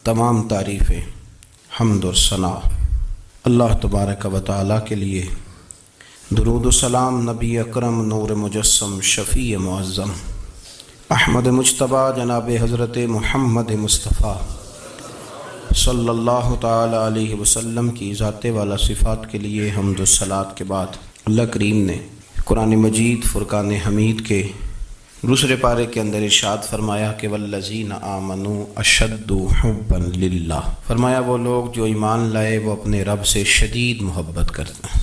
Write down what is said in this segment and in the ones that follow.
تمام تعریفیں حمد و ثنا اللہ تبارک و تعالی کے لیے، درود و سلام نبی اکرم نور مجسم شفیع معظم احمد مجتبیٰ جناب حضرت محمد مصطفیٰ صلی اللہ تعالی علیہ وسلم کی ذات والا صفات کے لیے حمد و صلات کے بعد اللہ کریم نے قرآن مجید فرقان حمید کے دوسرے پارے کے اندر ارشاد فرمایا کہ والذین آمنوا اشد حبا للہ، فرمایا وہ لوگ جو ایمان لائے وہ اپنے رب سے شدید محبت کرتے ہیں،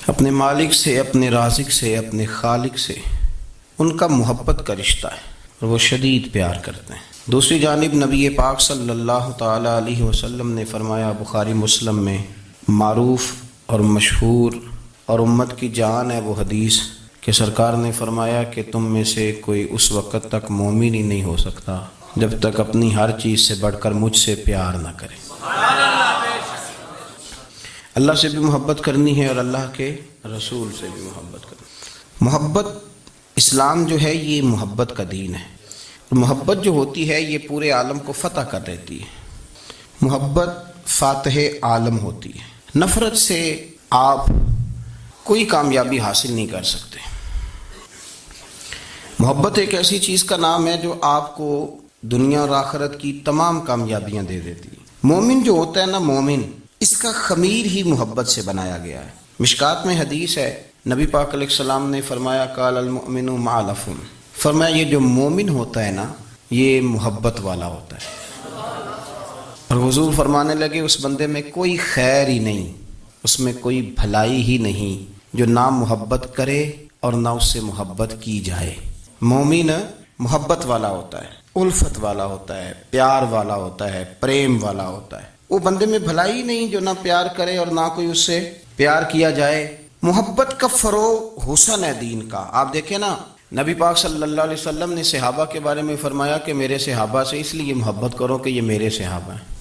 اپنے مالک سے، اپنے رازق سے، اپنے خالق سے ان کا محبت کا رشتہ ہے اور وہ شدید پیار کرتے ہیں۔ دوسری جانب نبی پاک صلی اللہ تعالی علیہ وسلم نے فرمایا، بخاری مسلم میں معروف اور مشہور اور امت کی جان ہے وہ حدیث کہ سرکار نے فرمایا کہ تم میں سے کوئی اس وقت تک مومن ہی نہیں ہو سکتا جب تک اپنی ہر چیز سے بڑھ کر مجھ سے پیار نہ کرے۔ اللہ سے بھی محبت کرنی ہے اور اللہ کے رسول سے بھی محبت کرنی۔ محبت اسلام جو ہے یہ محبت کا دین ہے، محبت جو ہوتی ہے یہ پورے عالم کو فتح کر دیتی ہے، محبت فاتح عالم ہوتی ہے۔ نفرت سے آپ کوئی کامیابی حاصل نہیں کر سکتے۔ محبت ایک ایسی چیز کا نام ہے جو آپ کو دنیا اور آخرت کی تمام کامیابیاں دے دیتی ہے۔ مومن جو ہوتا ہے نا، مومن اس کا خمیر ہی محبت سے بنایا گیا ہے۔ مشکات میں حدیث ہے، نبی پاک علیہ السلام نے فرمایا قال المؤمن معلف، فرمایا یہ جو مومن ہوتا ہے نا یہ محبت والا ہوتا ہے۔ اور حضور فرمانے لگے اس بندے میں کوئی خیر ہی نہیں، اس میں کوئی بھلائی ہی نہیں جو نہ محبت کرے اور نہ اس سے محبت کی جائے۔ مومن محبت والا ہوتا ہے، الفت والا ہوتا ہے، پیار والا ہوتا ہے، پریم والا ہوتا ہے۔ وہ بندے میں بھلائی نہیں جو نہ پیار کرے اور نہ کوئی اس سے پیار کیا جائے۔ محبت کا فروغ حسن ہے دین کا۔ آپ دیکھیں نا، نبی پاک صلی اللہ علیہ وسلم نے صحابہ کے بارے میں فرمایا کہ میرے صحابہ سے اس لیے محبت کرو کہ یہ میرے صحابہ ہیں۔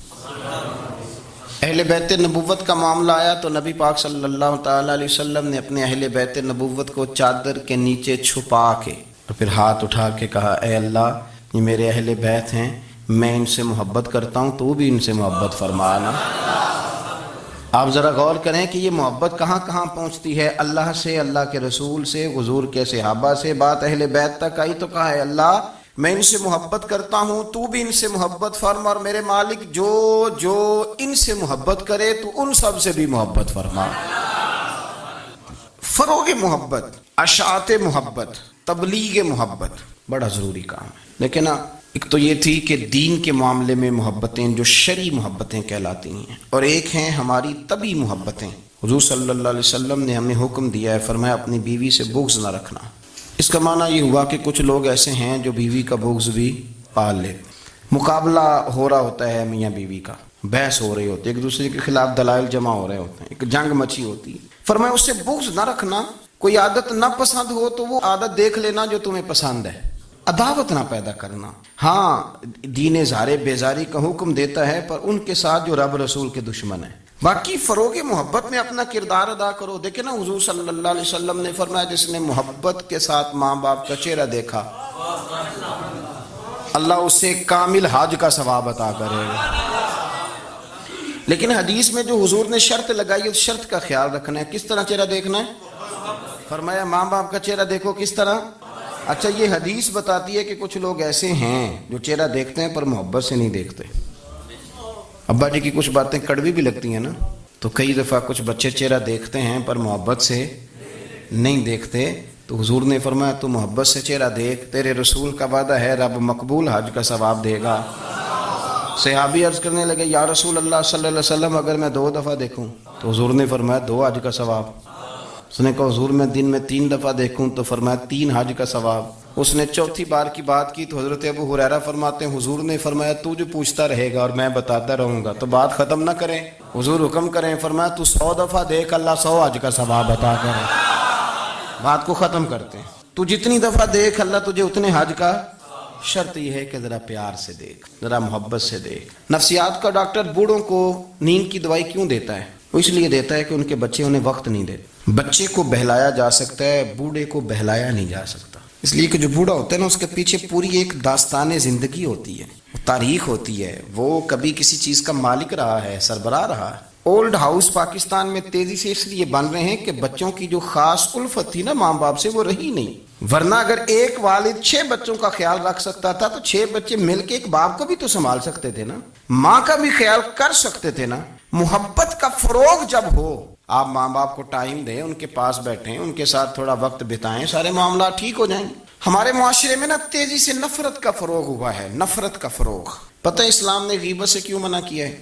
اہل بیت نبوت کا معاملہ آیا تو نبی پاک صلی اللہ تعالی علیہ وسلم نے اپنے اہل بیت نبوت کو چادر کے نیچے چھپا کے اور پھر ہاتھ اٹھا کے کہا، اے اللہ یہ میرے اہل بیت ہیں، میں ان سے محبت کرتا ہوں، تو بھی ان سے محبت فرمانا۔ آپ ذرا غور کریں کہ یہ محبت کہاں کہاں پہنچتی ہے، اللہ سے، اللہ کے رسول سے، حضور کے صحابہ سے، بات اہل بیت تک آئی تو کہا ہے اللہ میں ان سے محبت کرتا ہوں، تو بھی ان سے محبت فرما، اور میرے مالک جو جو ان سے محبت کرے تو ان سب سے بھی محبت فرما۔ فروغ محبت، اشاعت محبت، تبلیغ محبت بڑا ضروری کام ہے۔ لیکن ایک تو یہ تھی کہ دین کے معاملے میں محبتیں جو شرعی محبتیں کہلاتی ہیں، اور ایک ہیں ہماری طبعی محبتیں۔ حضور صلی اللہ علیہ وسلم نے ہمیں حکم دیا ہے، فرمایا اپنی بیوی سے بغض نہ رکھنا۔ اس کا معنی یہ ہوا کہ کچھ لوگ ایسے ہیں جو بیوی کا بغض بھی پال لے، مقابلہ ہو رہا ہوتا ہے میاں بیوی کا، بحث ہو رہی ہوتی ہے، ایک دوسرے کے خلاف دلائل جمع ہو رہے ہوتے ہیں، ایک جنگ مچی ہوتی ہے۔ فرمایا اس سے بغض نہ رکھنا، کوئی عادت نہ پسند ہو تو وہ عادت دیکھ لینا جو تمہیں پسند ہے، عداوت نہ پیدا کرنا۔ ہاں دین زار بیزاری کا حکم دیتا ہے پر ان کے ساتھ جو رب رسول کے دشمن ہیں۔ باقی فروغ محبت میں اپنا کردار ادا کرو۔ دیکھیں نا حضور صلی اللہ علیہ وسلم نے فرمایا جس نے محبت کے ساتھ ماں باپ کا چہرہ دیکھا اللہ اسے کامل حج کا ثواب عطا کرے گا۔ لیکن حدیث میں جو حضور نے شرط لگائی اس شرط کا خیال رکھنا ہے۔ کس طرح چہرہ دیکھنا ہے؟ فرمایا ماں باپ کا چہرہ دیکھو۔ کس طرح؟ اچھا یہ حدیث بتاتی ہے کہ کچھ لوگ ایسے ہیں جو چہرہ دیکھتے ہیں پر محبت سے نہیں دیکھتے۔ ابا جی کی کچھ باتیں کڑوی بھی لگتی ہیں نا، تو کئی دفعہ کچھ بچے چہرہ دیکھتے ہیں پر محبت سے نہیں دیکھتے، تو حضور نے فرمایا تو محبت سے چہرہ دیکھ، تیرے رسول کا وعدہ ہے رب مقبول حج کا ثواب دے گا۔ صحابی عرض کرنے لگے یا رسول اللہ صلی اللہ علیہ وسلم اگر میں 2 دفعہ دیکھوں؟ تو حضور نے فرمایا 2 حج کا ثواب۔ اس نے کہا حضور میں دن میں 3 دفعہ دیکھوں؟ تو فرمایا 3 حج کا ثواب۔ اس نے چوتھی بار کی بات کی تو حضرت ابو ہریرہ فرماتے ہیں حضور نے فرمایا تو جو پوچھتا رہے گا اور میں بتاتا رہوں گا تو بات ختم نہ کریں۔ حضور حکم کریں، فرمایا تو 100 دفعہ دیکھ اللہ 100 حج کا ثواب عطا کرے۔ بات کو ختم کرتے ہیں۔ تو جتنی دفعہ دیکھ اللہ تجھے اتنے حج کا، شرط یہ ہے کہ ذرا پیار سے دیکھ، ذرا محبت سے دیکھ۔ نفسیات کا ڈاکٹر بوڑھوں کو نیند کی دوائی کیوں دیتا ہے؟ وہ اس لیے دیتا ہے کہ ان کے بچے انہیں وقت نہیں دیتے۔ بچے کو بہلایا جا سکتا ہے، بوڑھے کو بہلایا نہیں جا سکتا۔ اس لیے کہ جو بوڑھا ہوتا ہے نا اس کے پیچھے پوری ایک داستان زندگی ہوتی ہے، تاریخ ہوتی ہے، وہ کبھی کسی چیز کا مالک رہا ہے، سربراہ رہا ہے۔ اولڈ ہاؤس پاکستان میں تیزی سے اس لیے بن رہے ہیں کہ بچوں کی جو خاص الفت تھی نا ماں باپ سے وہ رہی نہیں، ورنہ اگر ایک والد 6 بچوں کا خیال رکھ سکتا تھا تو 6 بچے مل کے ایک باپ کو بھی تو سنبھال سکتے تھے نا، ماں کا بھی خیال کر سکتے تھے نا۔ محبت کا فروغ جب ہو، آپ ماں باپ کو ٹائم دیں، ان کے پاس بیٹھیں، ان کے ساتھ تھوڑا وقت بتائیں، سارے معاملات ٹھیک ہو جائیں گے۔ ہمارے معاشرے میں نا تیزی سے نفرت کا فروغ ہوا ہے، نفرت کا فروغ۔ پتہ ہے اسلام نے غیبت سے کیوں منع کیا ہے؟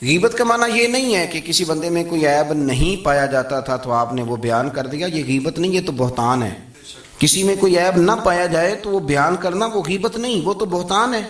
غیبت کا معنی یہ نہیں ہے کہ کسی بندے میں کوئی عیب نہیں پایا جاتا تھا تو آپ نے وہ بیان کر دیا، یہ غیبت نہیں، یہ تو بہتان ہے۔ کسی میں کوئی عیب نہ پایا جائے تو وہ بیان کرنا وہ غیبت نہیں، وہ تو بہتان ہے۔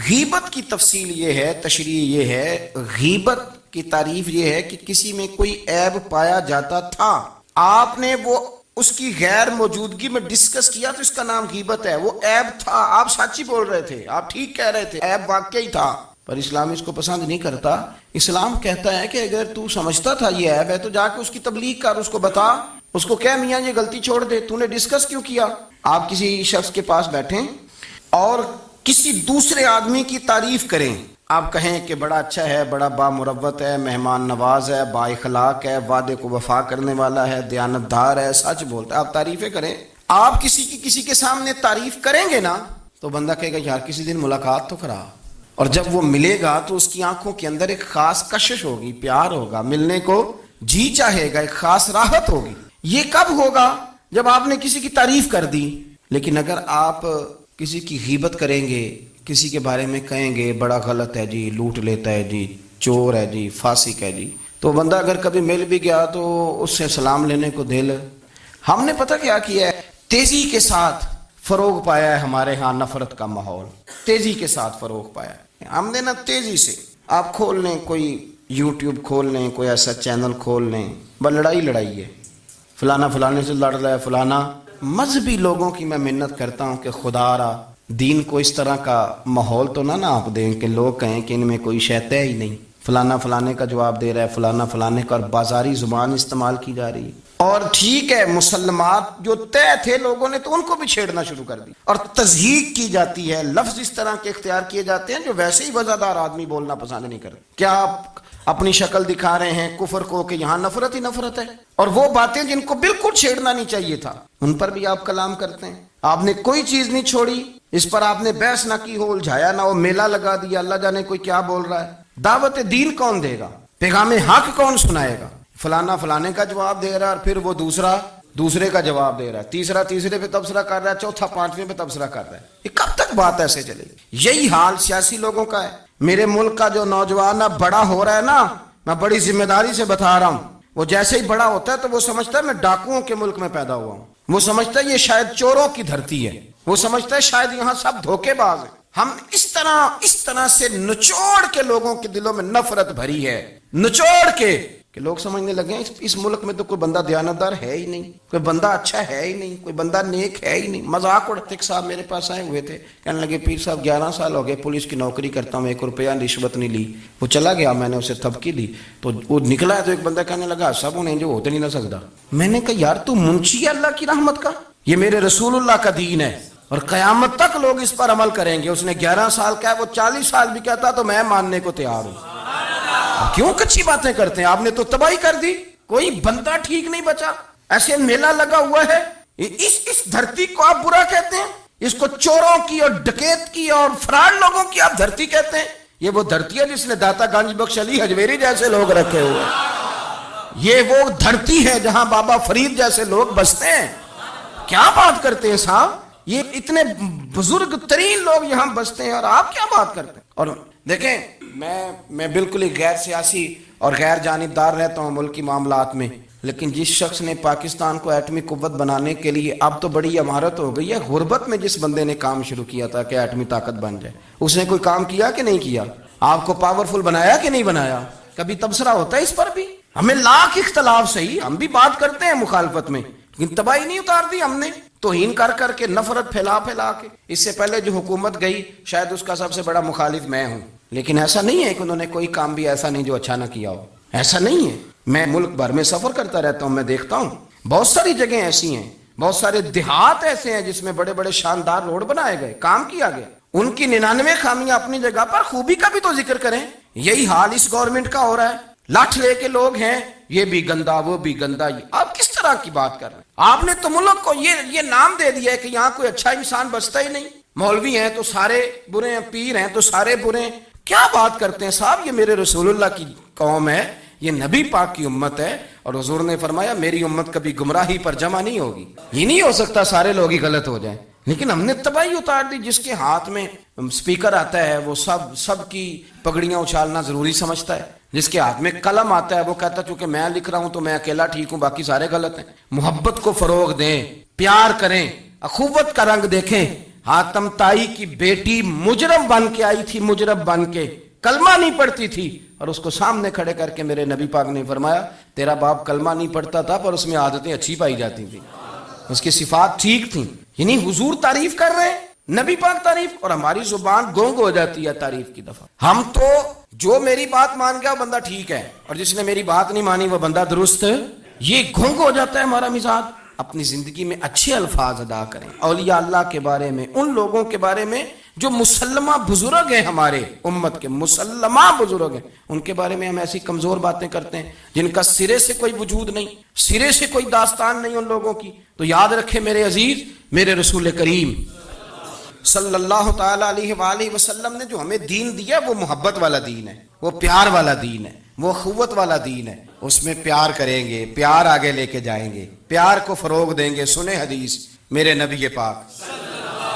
غیبت کی تفصیل یہ ہے، تشریح یہ ہے، غیبت کی تعریف یہ ہے کہ کسی میں کوئی عیب پایا جاتا تھا، آپ نے وہ اس کی غیر موجودگی میں ڈسکس کیا تو اس کا نام غیبت ہے۔ وہ عیب تھا، آپ سچ ہی بول رہے تھے، آپ ٹھیک کہہ رہے تھے، عیب واقعی تھا، پر اسلام اس کو پسند نہیں کرتا۔ اسلام کہتا ہے کہ اگر تو سمجھتا تھا یہ عیب ہے تو جا کے اس کی تبلیغ کر، اس کو بتا، اس کو کہہ میاں یہ غلطی چھوڑ دے، تو نے ڈسکس کیوں کیا؟ آپ کسی شخص کے پاس بیٹھیں اور کسی دوسرے آدمی کی تعریف کریں، آپ کہیں کہ بڑا اچھا ہے، بڑا بامروت ہے، مہمان نواز ہے، با اخلاق ہے، وعدے کو وفا کرنے والا ہے، دیانتدار ہے، سچ بولتا ہے، آپ تعریفیں کریں۔ آپ کسی کے سامنے تعریف کریں گے نا تو بندہ کہے گا یار کسی دن ملاقات تو کرا، اور جب وہ ملے گا تو اس کی آنکھوں کے اندر ایک خاص کشش ہوگی، پیار ہوگا، ملنے کو جی چاہے گا، ایک خاص راحت ہوگی۔ یہ کب ہوگا؟ جب آپ نے کسی کی تعریف کر دی۔ لیکن اگر آپ کسی کی غیبت کریں گے، کسی کے بارے میں کہیں گے بڑا غلط ہے جی، لوٹ لیتا ہے جی، چور ہے جی، فاسق ہے جی، تو بندہ اگر کبھی مل بھی گیا تو اس سے سلام لینے کو دل۔ ہم نے پتہ کیا کیا ہے؟ تیزی کے ساتھ فروغ پایا ہے ہمارے ہاں نفرت کا ماحول، تیزی کے ساتھ فروغ پایا ہے ہم نے نا، تیزی سے آپ کھول لیں، کوئی یوٹیوب کھول لیں، کوئی ایسا چینل کھول لیں، بس لڑائی ہے، فلانا فلانے سے لڑ رہا ہے، فلانا۔ مذہبی لوگوں کی میں منت کرتا ہوں کہ خدا را دین کو اس طرح کا ماحول تو نہ آپ دیں کہ لوگ کہیں کہ ان میں کوئی شے ہے ہی نہیں، فلانا فلانے کا جواب دے رہا ہے، فلانا فلانے کا، اور بازاری زبان استعمال کی جا رہی ہے۔ اور ٹھیک ہے، مسلمات جو طے تھے لوگوں نے تو ان کو بھی چھیڑنا شروع کر دی، اور تضحیق کی جاتی ہے، لفظ اس طرح کے اختیار کیے جاتے ہیں جو ویسے ہی وزادار آدمی بولنا پسند نہیں کرتے۔ کیا آپ اپنی شکل دکھا رہے ہیں کفر کو کہ یہاں نفرت ہی نفرت ہے، اور وہ باتیں جن کو بالکل چھیڑنا نہیں چاہیے تھا ان پر بھی آپ کلام کرتے ہیں۔ آپ نے کوئی چیز نہیں چھوڑی، اس پر آپ نے بحث نہ کی ہو، الجھایا نہ ہو، میلہ لگا دیا، اللہ جانے کوئی کیا بول رہا ہے۔ دعوت دین کون دے گا؟ پیغام حق کون سنائے گا؟ فلانا فلانے کا جواب دے رہا ہے، اور پھر وہ دوسرے کا جواب دے رہا ہے، تیسرا تیسرے پہ تبصرہ کر رہا ہے، چوتھا پانچویں پہ تبصرہ کر رہا ہے۔ یہ کب تک بات ایسے چلے گی؟ یہی حال سیاسی لوگوں کا ہے۔ میرے ملک کا جو نوجوان اب بڑا ہو رہا ہے نا، میں بڑی ذمہ داری سے بتا رہا ہوں، وہ جیسے ہی بڑا ہوتا ہے تو وہ سمجھتا ہے میں ڈاکوؤں کے ملک میں پیدا ہوا ہوں، وہ سمجھتا ہے یہ شاید چوروں کی دھرتی ہے، وہ سمجھتا ہے شاید یہاں سب دھوکے باز ہیں۔ ہم اس طرح سے نچوڑ کے لوگوں کے دلوں میں نفرت بھری ہے، نچوڑ کے کہ لوگ سمجھنے لگے ہیں اس ملک میں تو کوئی بندہ دیانتدار ہے ہی نہیں، کوئی بندہ اچھا ہے ہی نہیں، کوئی بندہ نیک ہے ہی نہیں۔ مذاق اڑاتے ایک صاحب میرے پاس آئے ہوئے تھے، کہنے لگے پیر صاحب 11 سال ہو گئے پولیس کی نوکری کرتا ہوں، 1 روپیہ رشوت نہیں لی۔ وہ چلا گیا، میں نے اسے تھپکی دی تو وہ نکلا ہے، تو ایک بندہ کہنے لگا سب انہیں جو ہوتے نہیں نہ سکتا۔ میں نے کہا یار تو منشی ہے اللہ کی رحمت کا، یہ میرے رسول اللہ کا دین ہے اور قیامت تک لوگ اس پر عمل کریں گے۔ اس نے 11 سال کا ہے، وہ 40 سال بھی کہتا تو میں ماننے کو تیار ہوں۔ کیوں کچھی باتیں کرتے ہیں؟ آپ نے تو تباہی کر دی، کوئی بندہ ٹھیک نہیں بچا۔ ایسے میلہ لگا ہوا ہے، اس دھرتی کو آپ برا کہتے ہیں، اس کو چوروں کی اور ڈکیت کی اور فراڈ لوگوں کی آپ دھرتی کہتے ہیں۔ یہ وہ دھرتی ہے جس نے داتا گنج بخش علی حجویری جیسے لوگ رکھے ہوئے، یہ وہ دھرتی ہے جہاں بابا فرید جیسے لوگ بستے ہیں۔ کیا بات کرتے ہیں صاحب، یہ اتنے بزرگ ترین لوگ یہاں بستے ہیں اور آپ کیا بات کرتے ہیں؟ اور دیکھیں میں بالکل ہی غیر سیاسی اور غیر جانبدار رہتا ہوں ملکی معاملات میں، لیکن جس شخص نے پاکستان کو ایٹمی قوت بنانے کے لیے، اب تو بڑی عمارت ہو گئی ہے، غربت میں جس بندے نے کام شروع کیا تھا کہ ایٹمی طاقت بن جائے، اس نے کوئی کام کیا کہ نہیں کیا؟ آپ کو پاورفل بنایا کہ نہیں بنایا؟ کبھی تبصرہ ہوتا ہے اس پر بھی؟ ہمیں لاکھ اختلاف صحیح، ہم بھی بات کرتے ہیں مخالفت میں، لیکن تباہی نہیں اتار دی ہم نے، توہین کر کے، نفرت پھیلا کے۔ اس سے پہلے جو حکومت گئی شاید اس کا سب سے بڑا مخالف میں ہوں، لیکن ایسا نہیں ہے کہ انہوں نے کوئی کام بھی ایسا نہیں جو اچھا نہ کیا ہو، ایسا نہیں ہے۔ میں ملک بھر میں سفر کرتا رہتا ہوں، میں دیکھتا ہوں بہت ساری جگہیں ایسی ہیں بہت سارے دیہات ایسے ہیں جس میں بڑے بڑے شاندار روڈ بنائے گئے، کام کیا گیا، ان کی 99 خامیاں اپنی جگہ پر، خوبی کا بھی تو ذکر کریں۔ یہی حال اس گورنمنٹ کا ہو رہا ہے، لاٹھ لے کے لوگ ہیں، یہ بھی گندا وہ بھی گندا۔ آپ کس طرح کی بات کر رہے ہیں؟ آپ نے تو ملک کو یہ نام دے دیا ہے کہ یہاں کوئی اچھا انسان بچتا ہی نہیں، مولوی ہیں تو سارے برے ہیں، پیر ہیں تو سارے برے ہیں۔ کیا بات کرتے ہیں صاحب؟ یہ میرے رسول اللہ کی قوم ہے، یہ نبی پاک کی امت ہے، اور حضور نے فرمایا میری امت کبھی گمراہی پر جمع نہیں ہوگی۔ یہ نہیں ہو سکتا سارے لوگ ہی غلط ہو جائیں، لیکن ہم نے تباہی اتار دی۔ جس کے ہاتھ میں سپیکر آتا ہے وہ سب کی پگڑیاں اچھالنا ضروری سمجھتا ہے، جس کے ہاتھ میں قلم آتا ہے وہ کہتا ہے چونکہ میں لکھ رہا ہوں تو میں اکیلا ٹھیک ہوں، باقی سارے غلط ہیں۔ محبت کو فروغ دیں، پیار کریں، اخوت کا رنگ دیکھیں۔ حاتم طائی کی بیٹی مجرم بن کے آئی تھی، مجرم بن کے، کلمہ نہیں پڑھتی تھی، اور اس کو سامنے کھڑے کر کے میرے نبی پاک نے فرمایا تیرا باپ کلمہ نہیں پڑھتا تھا پر اس میں عادتیں اچھی پائی جاتی تھیں، اس کی صفات ٹھیک تھیں۔ یعنی حضور تعریف کر رہے ہیں، نبی پاک تعریف، اور ہماری زبان گونگ ہو جاتی ہے تعریف کی دفعہ۔ ہم تو جو میری بات مان گیا وہ بندہ ٹھیک ہے، اور جس نے میری بات نہیں مانی وہ بندہ درست ہے، یہ گونگ ہو جاتا ہے ہمارا مزاج۔ اپنی زندگی میں اچھے الفاظ ادا کریں، اولیاء اللہ کے بارے میں، ان لوگوں کے بارے میں جو مسلمہ بزرگ ہیں، ہمارے امت کے مسلمہ بزرگ ہیں، ان کے بارے میں ہم ایسی کمزور باتیں کرتے ہیں جن کا سرے سے کوئی وجود نہیں، سرے سے کوئی داستان نہیں ان لوگوں کی۔ تو یاد رکھیں میرے عزیز، میرے رسول کریم صلی اللہ تعالی علیہ وآلہ وسلم نے جو ہمیں دین دیا وہ محبت والا دین ہے، وہ پیار والا دین ہے، وہ اخوت والا دین ہے۔ اس میں پیار کریں گے، پیار آگے لے کے جائیں گے، پیار کو فروغ دیں گے۔ سنیں حدیث میرے نبی پاک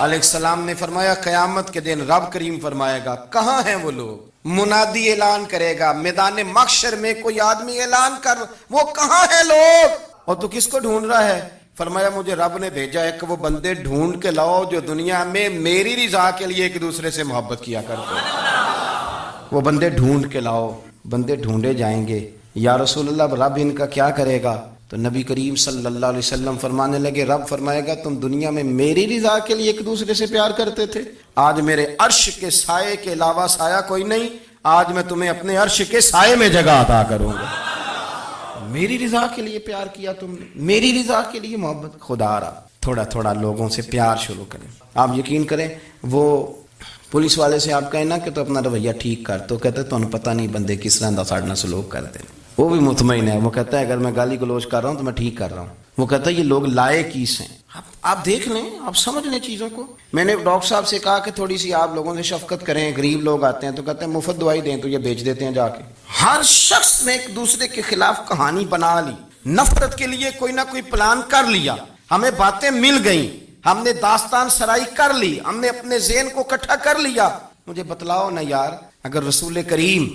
علیہ السلام نے فرمایا قیامت کے دن رب کریم فرمائے گا کہاں ہیں وہ لوگ؟ منادی اعلان کرے گا میدان محشر میں، کوئی آدمی اعلان کر وہ کہاں ہیں لوگ؟ اور تو کس کو ڈھونڈ رہا ہے؟ فرمایا مجھے رب نے بھیجا ہے کہ وہ بندے ڈھونڈ کے لاؤ جو دنیا میں میری رضا کے لیے ایک دوسرے سے محبت کیا کرتے ہیں۔ وہ بندے ڈھونڈ کے لاؤ، بندے ڈھونڈے جائیں گے۔ یا رسول اللہ رب ان کا کیا کرے گا؟ تو نبی کریم صلی اللہ علیہ وسلم فرمانے لگے رب فرمائے گا تم دنیا میں میری رضا کے لیے ایک دوسرے سے پیار کرتے تھے، آج میرے عرش کے سائے کے علاوہ سایہ کوئی نہیں، آج میں تمہیں اپنے عرش کے سائے میں جگہ عطا کروں گا۔ میری رضا کے لیے پیار کیا تم نے، میری رضا کے لیے محبت۔ خدا را تھوڑا تھوڑا لوگوں سے پیار شروع کریں۔ آپ یقین کریں وہ پولیس والے سے آپ کہیں نا کہ تو اپنا رویہ ٹھیک کر، تو کہتے تو انہوں پتہ نہیں بندے کس طرح دا ساڑھنا سلوک کرتے ہیں۔ وہ بھی مطمئن ہے، وہ کہتا ہے اگر میں گالی گلوچ کر رہا ہوں تو میں ٹھیک کر رہا ہوں۔ وہ کہتا ہے یہ لوگ لائے کیس ہیں۔ آپ دیکھ لیں، آپ سمجھ لیں چیزوں کو۔ میں نے ڈاکٹر صاحب سے کہا کہ تھوڑی سی آپ لوگوں سے شفقت کریں، غریب لوگ آتے ہیں تو کہتے ہیں مفت دوائی دیں تو یہ بیچ دیتے ہیں جا کے۔ ہر شخص نے ایک دوسرے کے خلاف کہانی بنا لی، نفرت کے لیے کوئی نہ کوئی پلان کر لیا، ہمیں باتیں مل گئیں، ہم نے داستان سرائی کر لی، ہم نے اپنے ذہن کو اکٹھا کر لیا۔ مجھے بتلاؤ نا یار، اگر رسول کریم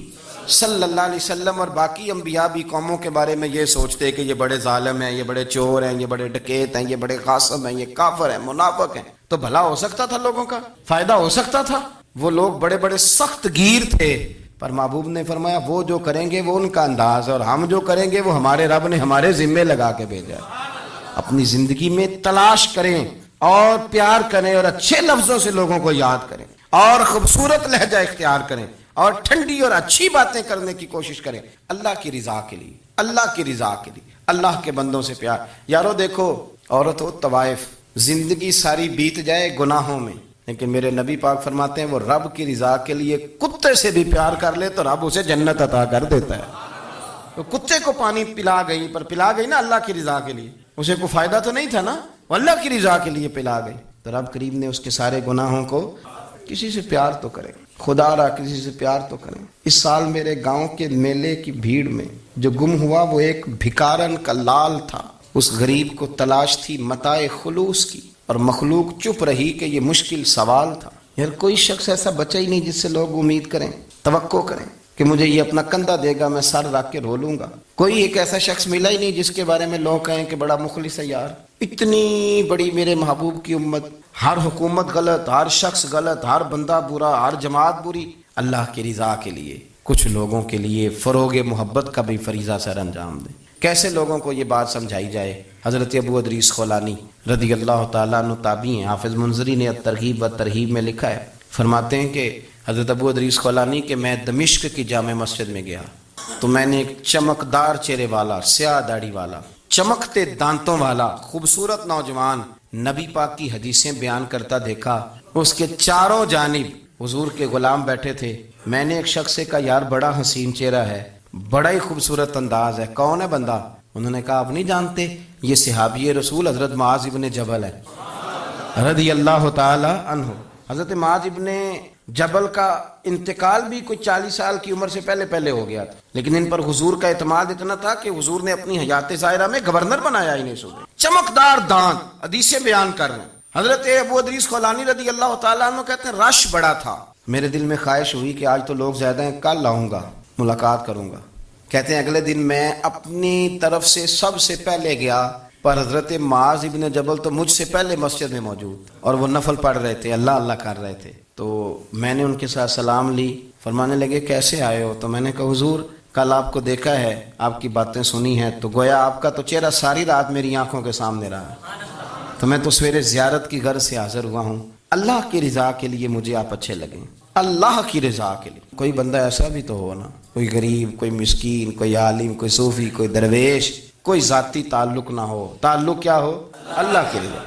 صلی اللہ علیہ وسلم اور باقی انبیاء بھی قوموں کے بارے میں یہ سوچتے کہ یہ بڑے ظالم ہیں، یہ بڑے چور ہیں، یہ بڑے ڈکیت ہیں، یہ بڑے غاصب ہیں، یہ کافر ہیں، منافق ہیں، تو بھلا ہو سکتا تھا، لوگوں کا فائدہ ہو سکتا تھا۔ وہ لوگ بڑے بڑے سخت گیر تھے، پر محبوب نے فرمایا وہ جو کریں گے وہ ان کا انداز ہے، اور ہم جو کریں گے وہ ہمارے رب نے ہمارے ذمے لگا کے بھیجا ہے۔ اپنی زندگی میں تلاش کریں اور پیار کریں اور اچھے لفظوں سے لوگوں کو یاد کریں اور خوبصورت لہجہ اختیار کریں اور ٹھنڈی اور اچھی باتیں کرنے کی کوشش کریں، اللہ کی رضا کے لیے، اللہ کی رضا کے لیے، اللہ کے بندوں سے پیار۔ یارو دیکھو، عورت ہو طوائف، زندگی ساری بیت جائے گناہوں میں، لیکن میرے نبی پاک فرماتے ہیں وہ رب کی رضا کے لیے کتے سے بھی پیار کر لے تو رب اسے جنت عطا کر دیتا ہے۔ تو کتے کو پانی پلا گئی، پر پلا گئی نا اللہ کی رضا کے لیے، اسے کوئی فائدہ تو نہیں تھا نا، وہ اللہ کی رضا کے لیے پلا گئی، تو رب کریم نے اس کے سارے گناہوں کو، کسی سے پیار تو کریں، خدا را کسی سے پیار تو کریں۔ اس سال میرے گاؤں کے میلے کی بھیڑ میں جو گم ہوا وہ ایک بھکارن کا لال تھا، اس غریب کو تلاش تھی متاع خلوص کی، اور مخلوق چپ رہی کہ یہ مشکل سوال تھا۔ یار کوئی شخص ایسا بچا ہی نہیں جس سے لوگ امید کریں، توقع کریں کہ مجھے یہ اپنا کندھا دے گا میں سر رکھ کے رو لوں گا۔ کوئی ایک ایسا شخص ملا ہی نہیں جس کے بارے میں لوگ کہیں کہ بڑا مخلص ہے یار۔ اتنی بڑی میرے محبوب کی امت، ہر حکومت غلط، ہر شخص غلط، ہر بندہ برا، ہر جماعت بری، اللہ کی رضا کے لیے کچھ لوگوں کے لیے فروغ محبت کا بھی فریضہ سر انجام دیں۔ کیسے لوگوں کو یہ بات سمجھائی جائے؟ حضرت ابو ادریس خولانی رضی اللہ تعالیٰ عنہ تابعی ہیں، حافظ منذری نے ترغیب و ترہیب میں لکھا ہے، فرماتے ہیں کہ حضرت ابو ادریس خولانی کہ میں دمشق کی جامع مسجد میں گیا تو میں نے ایک چمکدار چہرے والا، سیاہ داڑھی والا چمکتے دانتوں والا خوبصورت نوجوان نبی پاک کی حدیثیں بیان کرتا دیکھا. اس کے چاروں جانب حضور کے غلام بیٹھے تھے. میں نے ایک شخص سے کہا یار بڑا حسین چہرہ ہے, بڑا ہی خوبصورت انداز ہے, کون ہے بندہ؟ انہوں نے کہا آپ نہیں جانتے, یہ صحابی رسول حضرت معاذ ابن جبل ہے رضی اللہ تعالی عنہ. حضرت معاذ ابن جبل کا انتقال بھی کوئی 40 سال کی عمر سے پہلے ہو گیا تھا, لیکن ان پر حضور کا اعتماد اتنا تھا کہ حضور نے اپنی حیات ظاہرہ میں گورنر بنایا انہیں صبح. چمکدار دانت, حدیثیں بیان کر رہے ہیں. حضرت ابو ادریس خولانی رضی اللہ تعالیٰ عنہ کہتے ہیں رش بڑا تھا. میرے دل میں خواہش ہوئی کہ آج تو لوگ زیادہ ہیں, کل آؤں گا ملاقات کروں گا. کہتے ہیں اگلے دن میں اپنی طرف سے سب سے پہلے گیا, پر حضرت معاذ ابن جبل تو مجھ سے پہلے مسجد میں موجود, اور وہ نفل پڑھ رہے تھے, اللہ اللہ کر رہے تھے. تو میں نے ان کے ساتھ سلام لی. فرمانے لگے کیسے آئے ہو؟ تو میں نے کہا حضور کل آپ کو دیکھا ہے, آپ کی باتیں سنی ہیں, تو گویا آپ کا تو چہرہ ساری رات میری آنکھوں کے سامنے رہا, تو میں تو سویرے زیارت کی غرض سے حاضر ہوا ہوں. اللہ کی رضا کے لیے مجھے آپ اچھے لگیں, اللہ کی رضا کے لیے. کوئی بندہ ایسا بھی تو ہو نا, کوئی غریب, کوئی مسکین, کوئی عالم, کوئی صوفی, کوئی درویش, کوئی ذاتی تعلق نہ ہو, تعلق کیا ہو؟ اللہ کی رضا.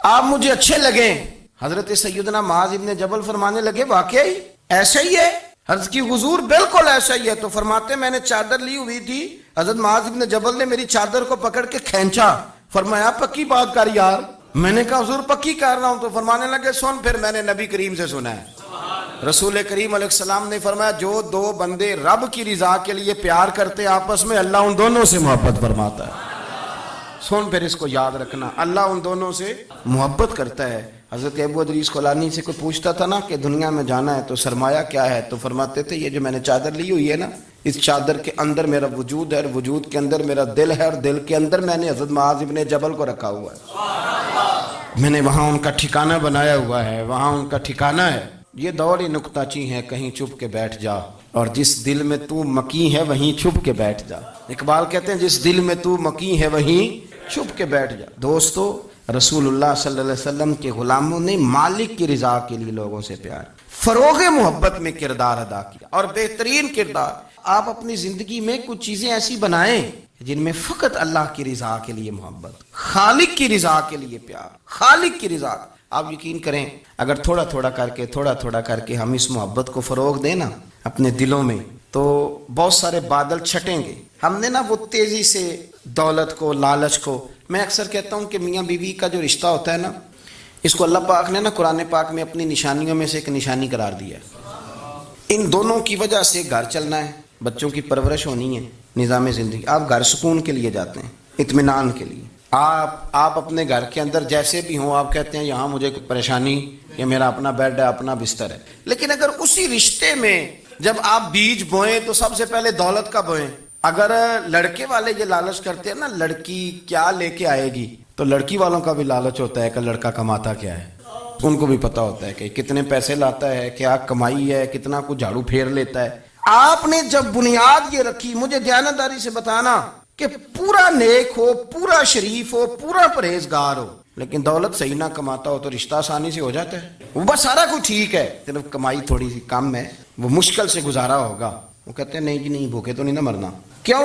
آپ مجھے اچھے لگیں. حضرت سیدنا معاذ ابن جبل فرمانے لگے واقعی ایسا ہی ہے؟ حضرت کی حضور بالکل ایسا ہی ہے. تو فرماتے میں نے چادر لی ہوئی تھی, حضرت معاذ ابن جبل نے میری چادر کو پکڑ کے کھینچا, فرمایا پکی بات کر یار. میں نے کہا حضور پکی کر رہا ہوں. تو فرمانے لگے سن, پھر میں نے نبی کریم سے سنا ہے, رسول کریم علیہ السلام نے فرمایا جو دو بندے رب کی رضا کے لیے پیار کرتے آپس میں, اللہ ان دونوں سے محبت فرماتا ہے. سن پھر اس کو یاد رکھنا, اللہ ان دونوں سے محبت کرتا ہے. حضرت ابو ادریس خولانی سے کوئی پوچھتا تھا نا کہ دنیا میں جانا ہے تو سرمایہ کیا ہے, تو فرماتے تھے یہ جو میں نے چادر لی ہوئی ہے نا, اس چادر کے اندر میرا وجود ہے, اور وجود کے اندر میرا دل ہے, اور دل کے اندر میں نے حضرت معاذ ابن جبل کو رکھا ہوا ہے, میں نے وہاں ان کا ٹھکانہ بنایا ہوا ہے, وہاں ان کا ٹھکانہ ہے. یہ دوڑی نکتہ چی ہے, کہیں چھپ کے بیٹھ جا, اور جس دل میں تو مکی ہے وہیں چھپ کے بیٹھ جا. اقبال کہتے ہیں جس دل میں تو مکی ہے وہیں چھپ کے بیٹھ جا. دوستو, رسول اللہ صلی اللہ علیہ وسلم کے غلاموں نے مالک کی رضا کے لیے لوگوں سے پیار, فروغ محبت میں کردار ادا کیا, اور بہترین کردار. آپ اپنی زندگی میں کچھ چیزیں ایسی بنائیں جن میں فقط اللہ کی رضا کے لیے محبت, خالق کی رضا کے لیے پیار, خالق کی رضا. آپ یقین کریں اگر تھوڑا تھوڑا کر کے ہم اس محبت کو فروغ دیں نا اپنے دلوں میں, تو بہت سارے بادل چھٹیں گے. ہم نے نا وہ تیزی سے دولت کو, لالچ کو, میں اکثر کہتا ہوں کہ میاں بیوی کا جو رشتہ ہوتا ہے نا, اس کو اللہ پاک نے نا قرآن پاک میں اپنی نشانیوں میں سے ایک نشانی قرار دیا ہے. ان دونوں کی وجہ سے گھر چلنا ہے, بچوں کی پرورش ہونی ہے, نظام زندگی. آپ گھر سکون کے لیے جاتے ہیں, اطمینان کے لیے. آپ اپنے گھر کے اندر جیسے بھی ہوں, آپ کہتے ہیں یہاں مجھے کوئی پریشانی, یہ میرا اپنا بیڈ ہے, اپنا بستر ہے. لیکن اگر اسی رشتے میں جب آپ بیج بوئیں تو سب سے پہلے دولت کا بوئیں. اگر لڑکے والے یہ لالچ کرتے ہیں نا لڑکی کیا لے کے آئے گی, تو لڑکی والوں کا بھی لالچ ہوتا ہے کہ لڑکا کماتا کیا ہے. ان کو بھی پتا ہوتا ہے کہ کتنے پیسے لاتا ہے, کیا کمائی ہے, کتنا کچھ جھاڑو پھیر لیتا ہے. آپ نے جب بنیاد یہ رکھی, مجھے دیانتداری سے بتانا کہ پورا نیک ہو, پورا شریف ہو, پورا پرہیزگار ہو, لیکن دولت صحیح نہ کماتا ہو تو رشتہ آسانی سے ہو جاتا ہے. وہ بس سارا کچھ ٹھیک ہے, صرف کمائی تھوڑی سی کم ہے, وہ مشکل سے گزارا ہوگا. وہ کہتے ہیں نہیں جی نہیں, بھوکے تو نہیں نہ مرنا. کیوں؟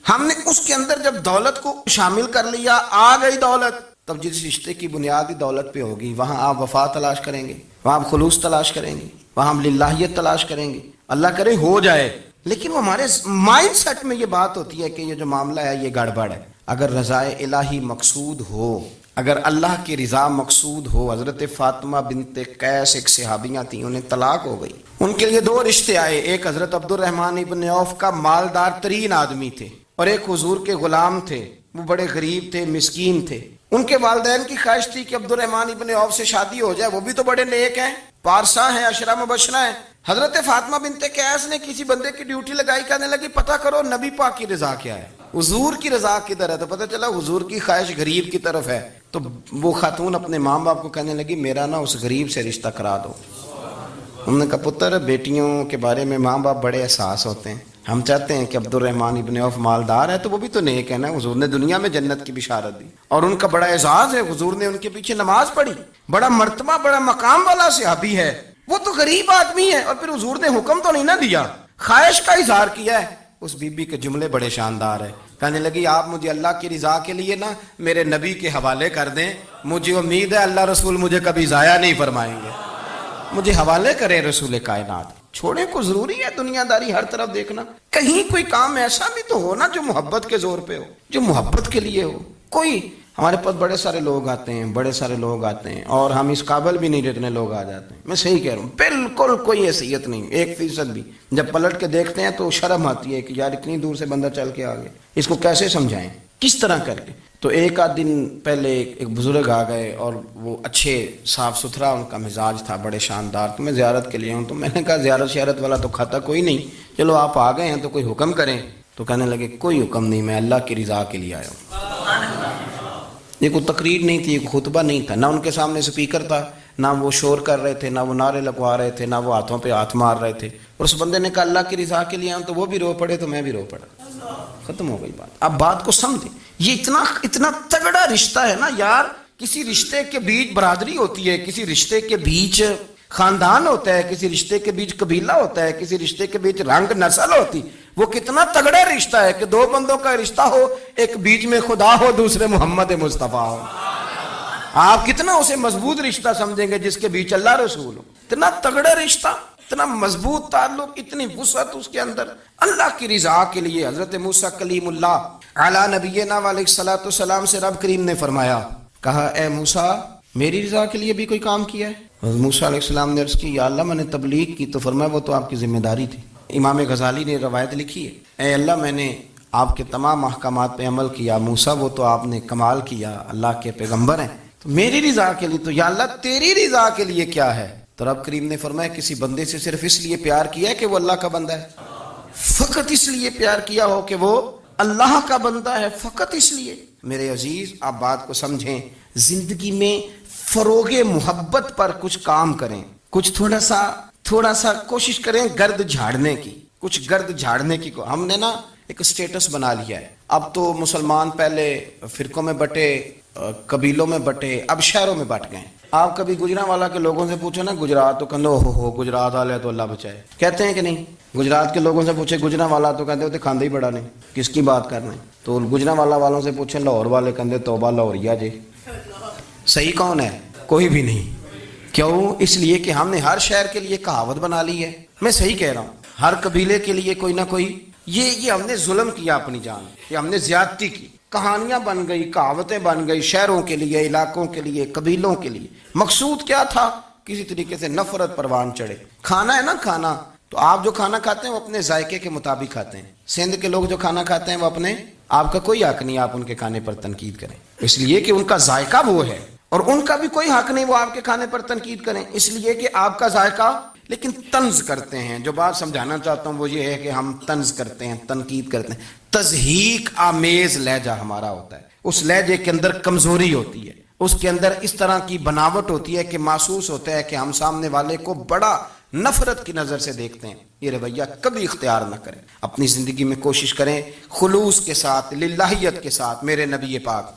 ہم نے اس کے اندر جب دولت کو شامل کر لیا, آ گئی دولت, تب جس رشتے کی بنیادی دولت پہ ہوگی وہاں آپ وفا تلاش کریں گے, وہاں آپ خلوص تلاش کریں گے, وہاں ہم للہیت تلاش کریں گے. اللہ کرے ہو جائے, لیکن وہ ہمارے مائنڈ سیٹ میں یہ بات ہوتی ہے کہ یہ جو معاملہ ہے یہ گڑبڑ ہے. اگر رضا الہی مقصود ہو, اگر اللہ کی رضا مقصود ہو. حضرت فاطمہ بنت قیس ایک صحابیاں تھیں, انہیں طلاق ہو گئی. ان کے لیے دو رشتے آئے, ایک حضرت عبد الرحمن ابن عوف کا مالدار ترین آدمی تھے, اور ایک حضور کے غلام تھے, وہ بڑے غریب تھے, مسکین تھے. ان کے والدین کی خواہش تھی کہ عبد الرحمن ابن عوف سے شادی ہو جائے, وہ بھی تو بڑے نیک ہیں, پارسا ہیں, عشرہ مبشرہ ہیں. حضرت فاطمہ بنت قیس نے کسی بندے کی ڈیوٹی لگائی, کہنے لگی پتہ کرو نبی پاک کی رضا کیا ہے, حضور کی رضا کدھر ہے. تو پتہ چلا حضور کی خواہش غریب کی طرف ہے. تو وہ خاتون اپنے ماں باپ کو کہنے لگی میرا نا اس غریب سے رشتہ کرا دو. انہوں نے کہا پتر, بیٹیوں کے بارے میں ماں باپ بڑے احساس ہوتے ہیں, ہم چاہتے ہیں کہ عبد الرحمن ابن عوف مالدار ہے تو وہ بھی تو نیک ہے نا, حضور نے دنیا میں جنت کی بشارت دی, اور ان کا بڑا اعزاز ہے, حضور نے ان کے پیچھے نماز پڑھی, بڑا مرتبہ بڑا مقام والا صحابی ہے, وہ تو غریب آدمی ہے, اور پھر حضور نے حکم تو نہیں نہ دیا, خواہش کا اظہار کیا ہے. اس بی بی کے جملے بڑے شاندار ہیں. کہنے لگی آپ مجھے اللہ کی رضا کے لیے نا میرے نبی کے حوالے کر دیں, مجھے امید ہے اللہ رسول مجھے کبھی ضائع نہیں فرمائیں گے, مجھے حوالے کریں رسول کائنات. چھوڑے کو ضروری ہے دنیا داری ہر طرف دیکھنا, کہیں کوئی کام ایسا بھی تو ہو نا جو محبت کے زور پہ ہو, جو محبت کے لیے ہو. کوئی ہمارے پاس بڑے سارے لوگ آتے ہیں, بڑے سارے لوگ آتے ہیں اور ہم اس قابل بھی نہیں جتنے لوگ آ جاتے ہیں. میں صحیح کہہ رہا ہوں, بالکل کوئی حیثیت نہیں 1% بھی. جب پلٹ کے دیکھتے ہیں تو شرم آتی ہے کہ یار اتنی دور سے بندہ چل کے آ گیا, اس کو کیسے سمجھائیں, کس طرح کر کے. تو ایک آدھ دن پہلے ایک بزرگ آ گئے اور وہ اچھے صاف ستھرا ان کا مزاج تھا, بڑے شاندار. تو میں زیارت کے لیے ہوں, تو میں نے کہا زیارت شیارت والا تو کھاتا کوئی نہیں, چلو آپ آ گئے ہیں تو کوئی حکم کریں. تو کہنے لگے کوئی حکم نہیں, میں اللہ کی رضا کے لیے آیا ہوں. یہ کوئی تقریر نہیں تھی, کوئی خطبہ نہیں تھا, نہ ان کے سامنے سپیکر تھا, نہ وہ شور کر رہے تھے, نہ وہ نعرے لگوا رہے تھے, نہ وہ ہاتھوں پہ ہاتھ مار رہے تھے. اور اس بندے نے کہا اللہ کی رضا کے لیے آیا ہوں, تو وہ بھی رو پڑے تو میں بھی رو پڑا. ختم ہو گئی بات. اب بات کو سمجھیں, یہ اتنا تگڑا رشتہ ہے نا یار. کسی رشتے کے بیچ برادری ہوتی ہے, کسی رشتے کے بیچ خاندان ہوتا ہے, کسی رشتے کے بیچ قبیلہ ہوتا ہے, کسی رشتے کے بیچ رنگ نسل ہوتی. وہ کتنا تگڑا رشتہ ہے کہ دو بندوں کا رشتہ ہو, ایک بیچ میں خدا ہو, دوسرے محمد مصطفیٰ ہو. آپ کتنا اسے مضبوط رشتہ سمجھیں گے جس کے بیچ اللہ رسول ہو. اتنا تگڑا رشتہ, اتنا مضبوط تعلق, اتنی وسعت اس کے اندر. اللہ کی رضا کے لیے حضرت موسیٰ کلیم اللہ علی نبینا علیہ الصلوۃ والسلام سے رب کریم نے فرمایا, کہا اے موسیٰ میری رضا کے لیے بھی کوئی کام کیا ہے؟ حضرت موسیٰ علیہ السلام نے عرض کی یا اللہ میں نے تبلیغ کی. تو فرمایا وہ تو آپ کی ذمہ داری تھی. امام غزالی نے روایت لکھی ہے, اے اللہ میں نے آپ کے تمام احکامات پہ عمل کیا, موسیٰ وہ تو آپ نے کمال کیا, اللہ کے پیغمبر ہیں, تو میری رضا کے لیے تو یا اللہ تیری رضا کے لیے کیا ہے؟ تو رب کریم نے فرمایا کسی بندے سے صرف اس لیے پیار کیا ہے کہ وہ اللہ کا بندہ ہے, فقط اس لیے پیار کیا ہو کہ وہ اللہ کا بندہ ہے, فقط اس لیے. میرے عزیز آپ بات کو سمجھیں, زندگی میں فروغ محبت پر کچھ کام کریں, کچھ تھوڑا سا کوشش کریں گرد جھاڑنے کی, کچھ گرد جھاڑنے کی. ہم نے نا ایک سٹیٹس بنا لیا ہے. اب تو مسلمان پہلے فرقوں میں بٹے, قبیلوں میں بٹے, اب شہروں میں بٹ گئے. آپ کبھی گجرانوالا کے لوگوں سے پوچھو نا گجرات, تو کہتے ہو گجرات والے تو اللہ بچائے, کہتے ہیں کہ نہیں. گجرات کے لوگوں سے پوچھے گجرانوالا, تو کہتے ہوتے کھاندے ہی بڑا نہیں, کس کی بات کر رہے ہیں. تو گجرانوالا والوں سے پوچھیں لاہور والے, کہتے توبہ لاہوریا جی. صحیح کون ہے؟ کوئی بھی نہیں. کیوں؟ اس لیے کہ ہم نے ہر شہر کے لیے کہاوت بنا لی ہے. میں صحیح کہہ رہا ہوں, ہر قبیلے کے لیے کوئی نہ کوئی. یہ ہم نے ظلم کیا اپنی جان, یہ ہم نے زیادتی کی. کہانیاں بن گئی, کہاوتیں بن گئی, شہروں کے لیے, علاقوں کے لیے, قبیلوں کے لیے. مقصود کیا تھا؟ کسی طریقے سے نفرت پروان چڑھے. کھانا ہے نا, کھانا تو آپ جو کھانا کھاتے ہیں وہ اپنے ذائقے کے مطابق کھاتے ہیں. سندھ کے لوگ جو کھانا کھاتے ہیں وہ اپنے, آپ کا کوئی حق نہیں آپ ان کے کھانے پر تنقید کریں, اس لیے کہ ان کا ذائقہ وہ ہے, اور ان کا بھی کوئی حق نہیں وہ آپ کے کھانے پر تنقید کریں, اس لیے کہ آپ کا ذائقہ. لیکن طنز کرتے ہیں. جو بات سمجھانا چاہتا ہوں وہ یہ ہے کہ ہم طنز کرتے ہیں, تنقید کرتے ہیں. تضحیک آمیز لہجہ ہمارا ہوتا ہے, اس لہجے کے اندر کمزوری ہوتی ہے, اس کے اندر اس طرح کی بناوٹ ہوتی ہے کہ محسوس ہوتا ہے کہ ہم سامنے والے کو بڑا نفرت کی نظر سے دیکھتے ہیں. یہ رویہ کبھی اختیار نہ کریں. اپنی زندگی میں کوشش کریں خلوص کے ساتھ, للہیت کے ساتھ. میرے نبی پاک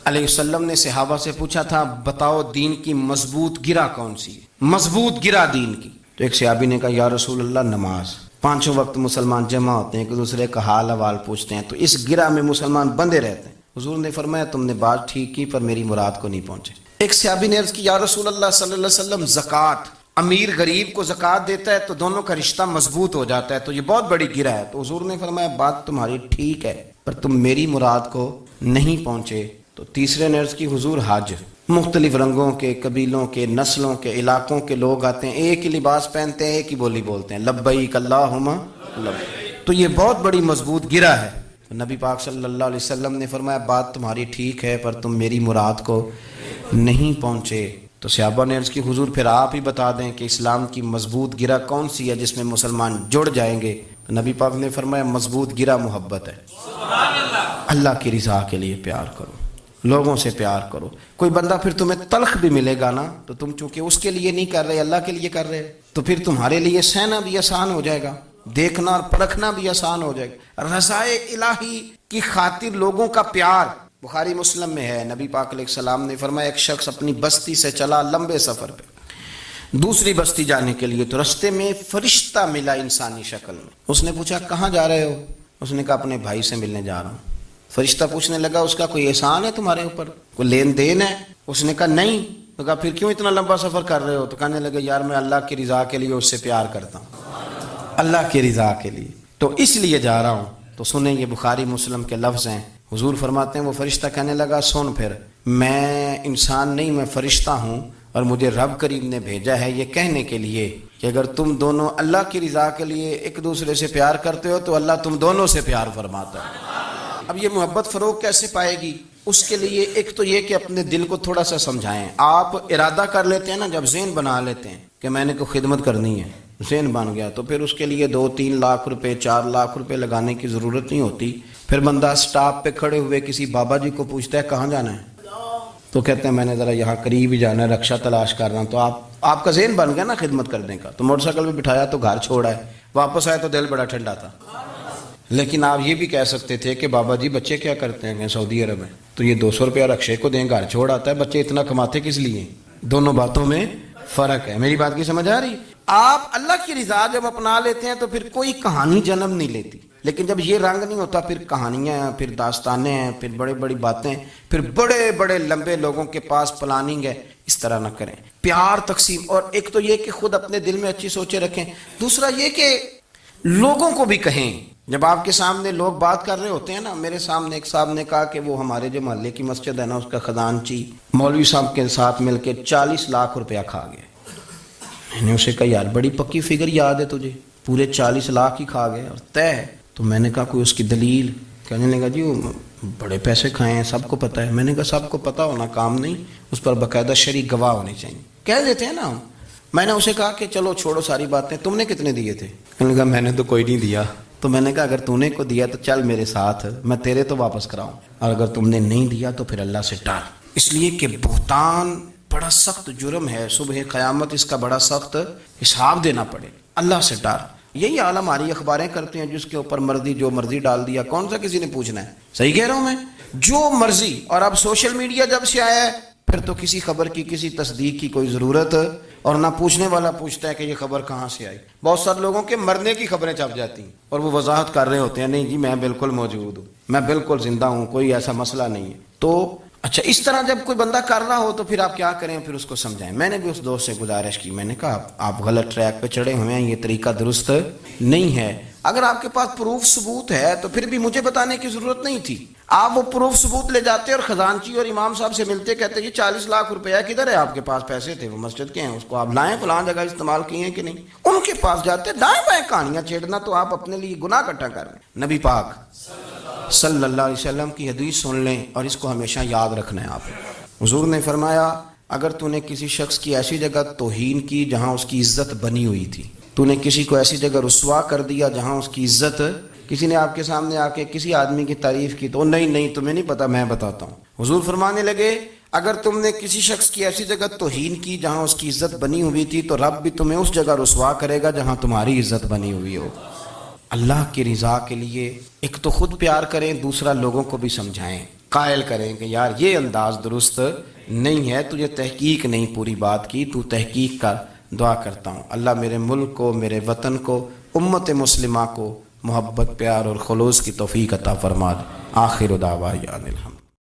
علیہ وسلم نے صحابہ سے پوچھا تھا بتاؤ دین کی مضبوط گرہ کون سی ہے, مضبوط گرہ دین کی. تو ایک صحابی نے کہا یا رسول اللہ نماز. 5 وقت مسلمان جمع ہوتے ہیں, ایک دوسرے کا حال احوال پوچھتے ہیں, تو اس گرہ میں مسلمان بندے رہتے ہیں. حضور نے فرمایا تم نے بات ٹھیک کی پر میری مراد کو نہیں پہنچے. ایک صحابی نے عرض کی یا رسول اللہ صلی اللہ علیہ وسلم زکوٰۃ, امیر غریب کو زکوٰۃ دیتا ہے تو دونوں کا رشتہ مضبوط ہو جاتا ہے, تو یہ بہت بڑی گرہ ہے. تو حضور نے فرمایا بات تمہاری ٹھیک ہے پر تم میری مراد کو نہیں پہنچے. تو تیسرے نے عرض کی حضور حج, مختلف رنگوں کے, قبیلوں کے, نسلوں کے, علاقوں کے لوگ آتے ہیں, ایک ہی لباس پہنتے ہیں, ایک ہی بولی بولتے ہیں, لبیک اللہم لبیک, تو یہ بہت بڑی مضبوط گرہ ہے. نبی پاک صلی اللہ علیہ وسلم نے فرمایا بات تمہاری ٹھیک ہے پر تم میری مراد کو نہیں پہنچے. تو صحابہ نے عرض کی حضور پھر آپ ہی بتا دیں کہ اسلام کی مضبوط گرہ کون سی ہے جس میں مسلمان جڑ جائیں گے. تو نبی پاک نے فرمایا مضبوط گرہ محبت ہے. اللہ کی رضا کے لیے پیار کرو, لوگوں سے پیار کرو. کوئی بندہ پھر تمہیں تلخ بھی ملے گا نا, تو تم چونکہ اس کے لیے نہیں کر رہے, اللہ کے لیے کر رہے, تو پھر تمہارے لیے سہنا بھی آسان ہو جائے گا, دیکھنا اور پرکھنا بھی آسان ہو جائے گا. رضائے الہی کی خاطر لوگوں کا پیار. بخاری مسلم میں ہے, نبی پاک علیہ السلام نے فرمایا ایک شخص اپنی بستی سے چلا لمبے سفر پہ دوسری بستی جانے کے لیے, تو رستے میں فرشتہ ملا انسانی شکل میں. اس نے پوچھا کہاں جا رہے ہو؟ اس نے کہا اپنے بھائی سے ملنے جا رہا ہوں۔ فرشتہ پوچھنے لگا اس کا کوئی احسان ہے تمہارے اوپر، کوئی لین دین ہے؟ اس نے کہا نہیں۔ تو کہا پھر کیوں اتنا لمبا سفر کر رہے ہو؟ تو کہنے لگے یار میں اللہ کی رضا کے لیے اس سے پیار کرتا ہوں، اللہ کی رضا کے لیے تو اس لیے جا رہا ہوں۔ تو سنیں یہ بخاری مسلم کے لفظ ہیں، حضور فرماتے ہیں وہ فرشتہ کہنے لگا سن پھر، میں انسان نہیں میں فرشتہ ہوں، اور مجھے رب کریم نے بھیجا ہے یہ کہنے کے لیے کہ اگر تم دونوں اللہ کی رضا کے لیے ایک دوسرے سے پیار کرتے ہو تو اللہ تم دونوں سے پیار فرماتا ہے۔ اب یہ محبت فروغ کیسے پائے گی؟ اس کے لیے ایک تو یہ کہ اپنے دل کو تھوڑا سا سمجھائیں۔ آپ ارادہ کر لیتے ہیں نا، جب ذہن بنا لیتے ہیں کہ میں نے کوئی خدمت کرنی ہے، ذہن بن گیا تو پھر اس کے لیے 2-3 لاکھ روپے 4 لاکھ روپے لگانے کی ضرورت نہیں ہوتی۔ پھر بندہ سٹاپ پہ کھڑے ہوئے کسی بابا جی کو پوچھتا ہے کہاں جانا ہے، تو کہتے ہیں میں نے ذرا یہاں قریب ہی جانا ہے، رکشہ تلاش کر رہا ہوں۔ تو آپ کا ذہن بن گیا نا خدمت کرنے کا، تو موٹر سائیکل پہ بٹھایا تو گھر چھوڑا ہے، واپس آئے تو دل بڑا ٹھنڈا تھا۔ لیکن آپ یہ بھی کہہ سکتے تھے کہ بابا جی بچے کیا کرتے ہیں سعودی عرب میں، تو یہ 200 روپیہ رکشے کو دیں گھر چھوڑ آتا ہے، بچے اتنا کماتے کس لیے؟ دونوں باتوں میں فرق ہے۔ میری بات کی سمجھ آ رہی؟ آپ اللہ کی رضا جب اپنا لیتے ہیں تو پھر کوئی کہانی جنم نہیں لیتی، لیکن جب یہ رنگ نہیں ہوتا پھر کہانیاں ہیں، پھر داستانیں ہیں، پھر بڑے بڑی باتیں، پھر بڑے بڑے لمبے لوگوں کے پاس پلاننگ ہے۔ اس طرح نہ کریں، پیار تقسیم۔ اور ایک تو یہ کہ خود اپنے دل میں اچھی سوچیں رکھیں، دوسرا یہ کہ لوگوں کو بھی کہیں۔ جب آپ کے سامنے لوگ بات کر رہے ہوتے ہیں نا، میرے سامنے ایک صاحب نے کہا کہ وہ ہمارے جو محلے کی مسجد ہے نا اس کا خزانچی مولوی صاحب کے ساتھ مل کے 40 لاکھ روپیہ کھا گئے۔ میں نے اسے کہا یار بڑی پکی فگر یاد ہے تجھے، پورے 40 لاکھ ہی کھا گئے اور طے۔ تو میں نے کہا کوئی اس کی دلیل؟ کہنے لگا جی وہ بڑے پیسے کھائے ہیں، سب کو پتہ ہے۔ میں نے کہا سب کو پتہ ہونا کام نہیں، اس پر باقاعدہ شرعی گواہ ہونے چاہیے، کہہ دیتے ہیں نا ہم۔ میں نے اسے کہا کہ چلو چھوڑو ساری باتیں، تم نے کتنے دیے تھے؟ کہنے لگا میں نے تو کوئی نہیں دیا۔ تو میں نے کہا اگر تو نے کو دیا تو چل میرے ساتھ، میں تیرے تو واپس کراؤں، اور اگر تم نے نہیں دیا تو پھر اللہ سے ڈر۔ اس لیے کہ بہتان بڑا سخت جرم ہے، صبح قیامت اس کا بڑا سخت حساب دینا پڑے۔ اللہ سے ڈر۔ یہی حال ہماری اخباریں کرتے ہیں، جس کے اوپر مرضی جو مرضی ڈال دیا، کون سا کسی نے پوچھنا ہے؟ صحیح کہہ رہا ہوں میں؟ جو مرضی۔ اور اب سوشل میڈیا جب سے آیا ہے پھر تو کسی خبر کی کسی تصدیق کی کوئی ضرورت، اور نہ پوچھنے والا پوچھتا ہے کہ یہ خبر کہاں سے آئی۔ بہت سارے لوگوں کے مرنے کی خبریں چھپ جاتی ہیں اور وہ وضاحت کر رہے ہوتے ہیں نہیں جی میں بالکل موجود ہوں، میں بالکل زندہ ہوں، کوئی ایسا مسئلہ نہیں ہے۔ تو اچھا اس طرح جب کوئی بندہ کر رہا ہو تو پھر آپ کیا کریں؟ پھر اس کو سمجھائیں۔ میں نے بھی اس دوست سے گزارش کی، میں نے کہا آپ غلط ٹریک پہ چڑھے ہوئے ہیں، یہ طریقہ درست نہیں ہے۔ اگر آپ کے پاس پروف ثبوت ہے تو پھر بھی مجھے بتانے کی ضرورت نہیں تھی۔ آپ وہ پروف ثبوت لے جاتے اور خزانچی اور امام صاحب سے ملتے، کہتے یہ 40 لاکھ روپیہ کدھر ہے؟ آپ کے پاس پیسے تھے، وہ مسجد کے ہیں، اس کو آپ لائیں، فلاں جگہ استعمال کیے ہیں کہ نہیں؟ ان کے پاس جاتے دائیں بائیں کہانیاں چھیڑنا تو آپ اپنے لیے گناہ اکٹھا کر رہے ہیں۔ نبی پاک صلی اللہ علیہ وسلم کی حدیث سن لیں اور اس کو ہمیشہ یاد رکھنا ہے آپ۔ حضور نے فرمایا اگر تو نے کسی شخص کی ایسی جگہ توہین کی جہاں اس کی عزت بنی ہوئی تھی، تو نے کسی کو ایسی جگہ رسوا کر دیا جہاں اس کی عزت، کسی نے آپ کے سامنے آ کے کسی آدمی کی تعریف کی تو نہیں تمہیں نہیں پتا، میں بتاتا ہوں۔ حضور فرمانے لگے اگر تم نے کسی شخص کی ایسی جگہ توہین کی جہاں اس کی عزت بنی ہوئی تھی تو رب بھی تمہیں اس جگہ رسوا کرے گا جہاں تمہاری عزت بنی ہوئی ہو۔ اللہ کی رضا کے لیے ایک تو خود پیار کریں، دوسرا لوگوں کو بھی سمجھائیں، قائل کریں کہ یار یہ انداز درست نہیں ہے، تجھے تحقیق نہیں پوری بات کی، تو تحقیق کر۔ دعا کرتا ہوں اللہ میرے ملک کو، میرے وطن کو، امت مسلمہ کو محبت، پیار اور خلوص کی توفیق عطا فرما دے۔ آخر دعوانا الحمد۔